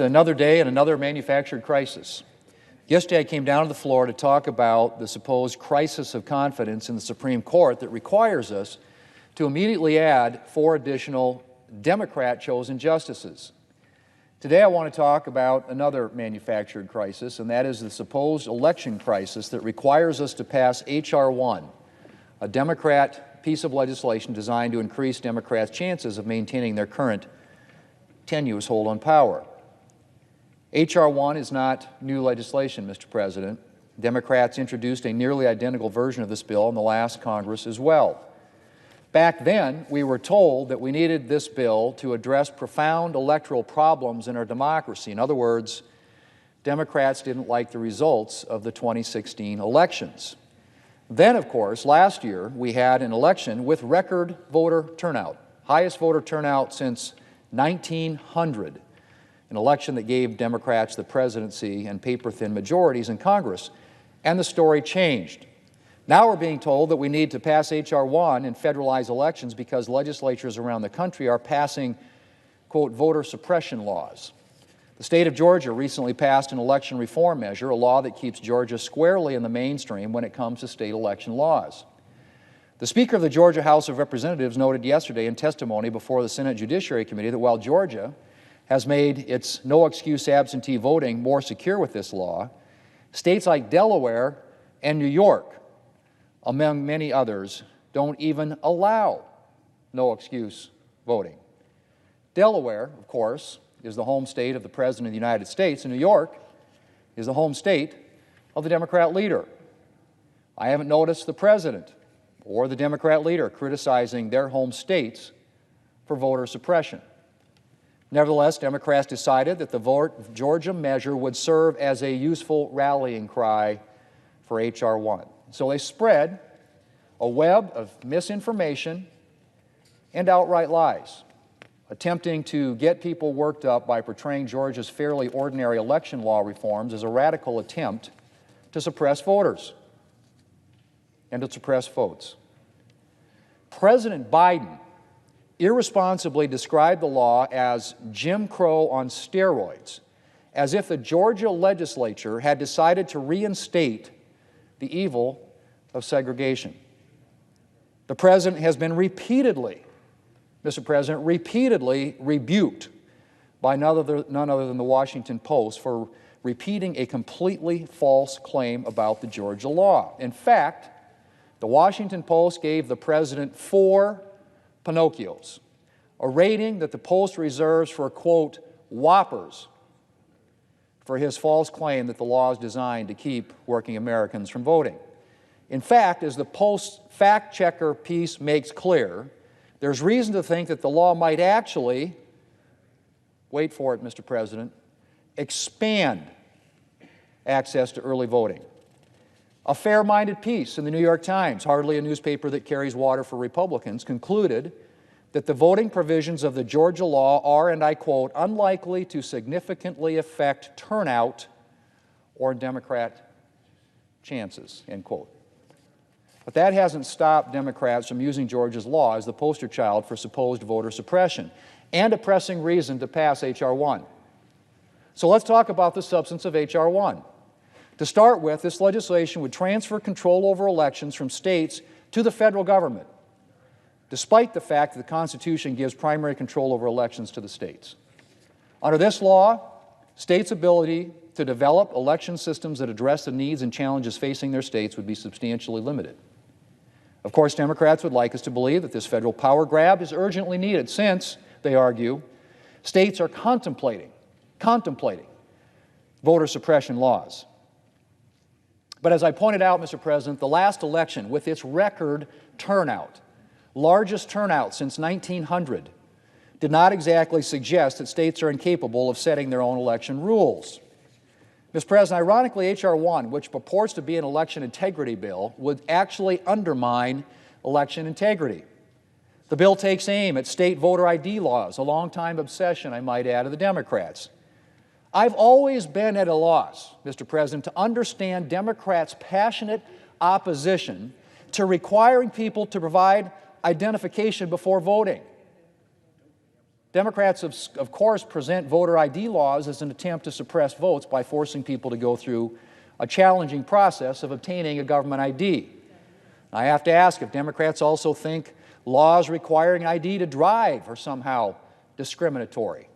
It's another day and another manufactured crisis. Yesterday I came down to the floor to talk about the supposed crisis of confidence in the Supreme Court that requires us to immediately add 4 additional Democrat-chosen justices. Today I want to talk about another manufactured crisis, and that is the supposed election crisis that requires us to pass H.R. 1, a Democrat piece of legislation designed to increase Democrats' chances of maintaining their current tenuous hold on power. H.R. 1 is not new legislation, Mr. President. Democrats introduced a nearly identical version of this bill in the last Congress as well. Back then, we were told that we needed this bill to address profound electoral problems in our democracy. In other words, Democrats didn't like the results of the 2016 elections. Then, of course, last year, we had an election with record voter turnout, highest voter turnout since 1900, an election that gave Democrats the presidency and paper-thin majorities in Congress, and the story changed. Now we're being told that we need to pass H.R. 1 and federalize elections because legislatures around the country are passing, quote, voter suppression laws. The state of Georgia recently passed an election reform measure, a law that keeps Georgia squarely in the mainstream when it comes to state election laws. The Speaker of the Georgia House of Representatives noted yesterday in testimony before the Senate Judiciary Committee that while Georgia has made its no-excuse absentee voting more secure with this law, states like Delaware and New York, among many others, don't even allow no-excuse voting. Delaware, of course, is the home state of the President of the United States, and New York is the home state of the Democrat leader. I haven't noticed the President or the Democrat leader criticizing their home states for voter suppression. Nevertheless, Democrats decided that the Georgia measure would serve as a useful rallying cry for H.R. 1. So they spread a web of misinformation and outright lies, attempting to get people worked up by portraying Georgia's fairly ordinary election law reforms as a radical attempt to suppress voters and to suppress votes. President Biden irresponsibly described the law as Jim Crow on steroids, as if the Georgia legislature had decided to reinstate the evil of segregation. The President has been repeatedly, Mr. President, repeatedly rebuked by none other than the Washington Post for repeating a completely false claim about the Georgia law. In fact, the Washington Post gave the President 4 Pinocchios, a rating that the Post reserves for, quote, whoppers, for his false claim that the law is designed to keep working Americans from voting. In fact, as the Post fact-checker piece makes clear, there's reason to think that the law might actually, wait for it, Mr. President, expand access to early voting. A fair-minded piece in the New York Times, hardly a newspaper that carries water for Republicans, concluded that the voting provisions of the Georgia law are, and I quote, unlikely to significantly affect turnout or Democrat chances, end quote. But that hasn't stopped Democrats from using Georgia's law as the poster child for supposed voter suppression and a pressing reason to pass H.R. 1. So let's talk about the substance of H.R. 1. To start with, this legislation would transfer control over elections from states to the federal government, despite the fact that the Constitution gives primary control over elections to the states. Under this law, states' ability to develop election systems that address the needs and challenges facing their states would be substantially limited. Of course, Democrats would like us to believe that this federal power grab is urgently needed since, they argue, states are contemplating voter suppression laws. But as I pointed out, Mr. President, the last election, with its record turnout, largest turnout since 1900, did not exactly suggest that states are incapable of setting their own election rules. Mr. President, ironically, H.R. 1, which purports to be an election integrity bill, would actually undermine election integrity. The bill takes aim at state voter ID laws, a longtime obsession, I might add, of the Democrats. I've always been at a loss, Mr. President, to understand Democrats' passionate opposition to requiring people to provide identification before voting. Democrats, of course, present voter ID laws as an attempt to suppress votes by forcing people to go through a challenging process of obtaining a government ID. I have to ask if Democrats also think laws requiring ID to drive are somehow discriminatory.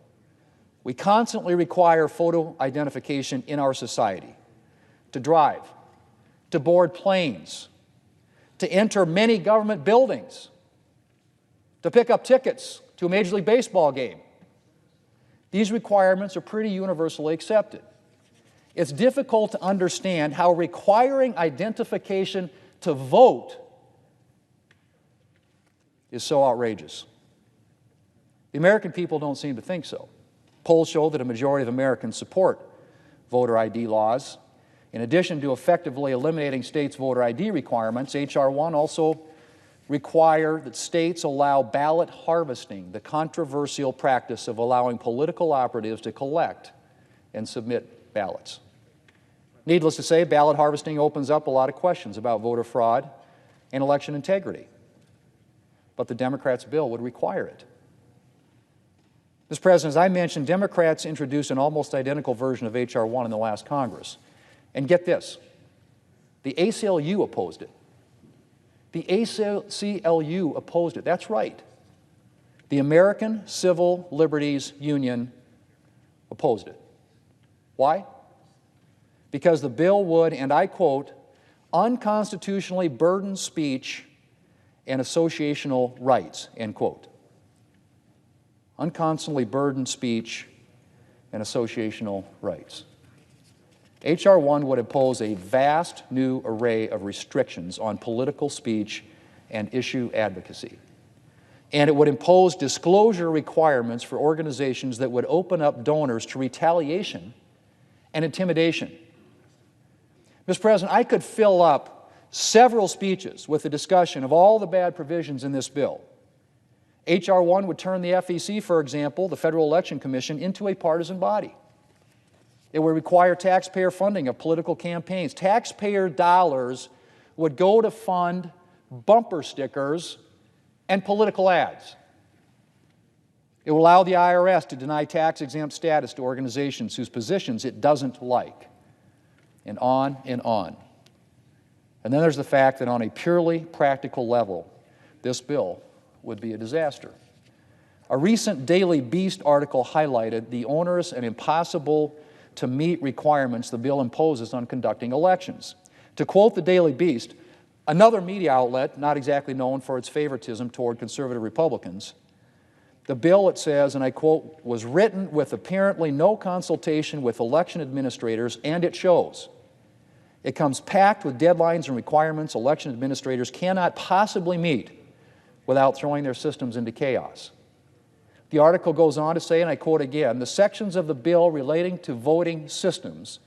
We constantly require photo identification in our society to drive, to board planes, to enter many government buildings, to pick up tickets to a Major League Baseball game. These requirements are pretty universally accepted. It's difficult to understand how requiring identification to vote is so outrageous. The American people don't seem to think so. Polls show that a majority of Americans support voter ID laws. In addition to effectively eliminating states' voter ID requirements, H.R. 1 also require that states allow ballot harvesting, the controversial practice of allowing political operatives to collect and submit ballots. Needless to say, ballot harvesting opens up a lot of questions about voter fraud and election integrity. But the Democrats' bill would require it. Mr. President, as I mentioned, Democrats introduced an almost identical version of H.R. 1 in the last Congress. And get this, the ACLU opposed it. The ACLU opposed it. That's right. The American Civil Liberties Union opposed it. Why? Because the bill would, and I quote, unconstitutionally burden speech and associational rights, end quote. Unconstitutionally burden speech and associational rights. H.R. 1 would impose a vast new array of restrictions on political speech and issue advocacy. And it would impose disclosure requirements for organizations that would open up donors to retaliation and intimidation. Mr. President, I could fill up several speeches with a discussion of all the bad provisions in this bill. H.R. 1 would turn the FEC, for example, the Federal Election Commission, into a partisan body. It would require taxpayer funding of political campaigns. Taxpayer dollars would go to fund bumper stickers and political ads. It will allow the IRS to deny tax-exempt status to organizations whose positions it doesn't like, and on and on. And then there's the fact that on a purely practical level, this bill would be a disaster. A recent Daily Beast article highlighted the onerous and impossible to meet requirements the bill imposes on conducting elections. To quote the Daily Beast, another media outlet not exactly known for its favoritism toward conservative Republicans, the bill, it says, and I quote, was written with apparently no consultation with election administrators, and it shows. It comes packed with deadlines and requirements election administrators cannot possibly meet without throwing their systems into chaos. The article goes on to say, and I quote again, the sections of the bill relating to voting systems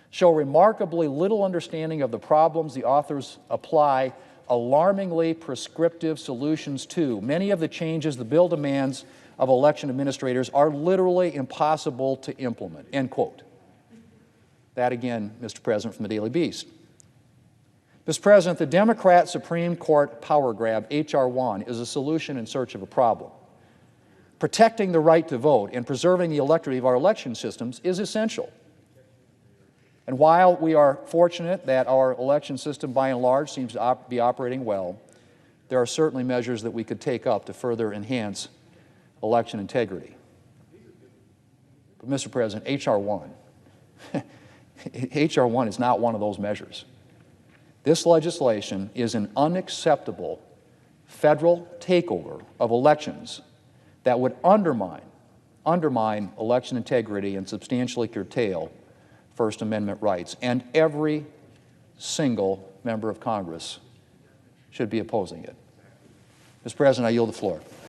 show remarkably little understanding of the problems the authors apply alarmingly prescriptive solutions to. Many of the changes the bill demands of election administrators are literally impossible to implement, end quote. That again, Mr. President, from the Daily Beast. Mr. President, the Democrat Supreme Court power grab, H.R. 1, is a solution in search of a problem. Protecting the right to vote and preserving the integrity of our election systems is essential. And while we are fortunate that our election system, by and large, seems to be operating well, there are certainly measures that we could take up to further enhance election integrity. But, Mr. President, H.R. 1, H.R. 1 is not one of those measures. This legislation is an unacceptable federal takeover of elections that would undermine election integrity and substantially curtail First Amendment rights. And every single member of Congress should be opposing it. Mr. President, I yield the floor.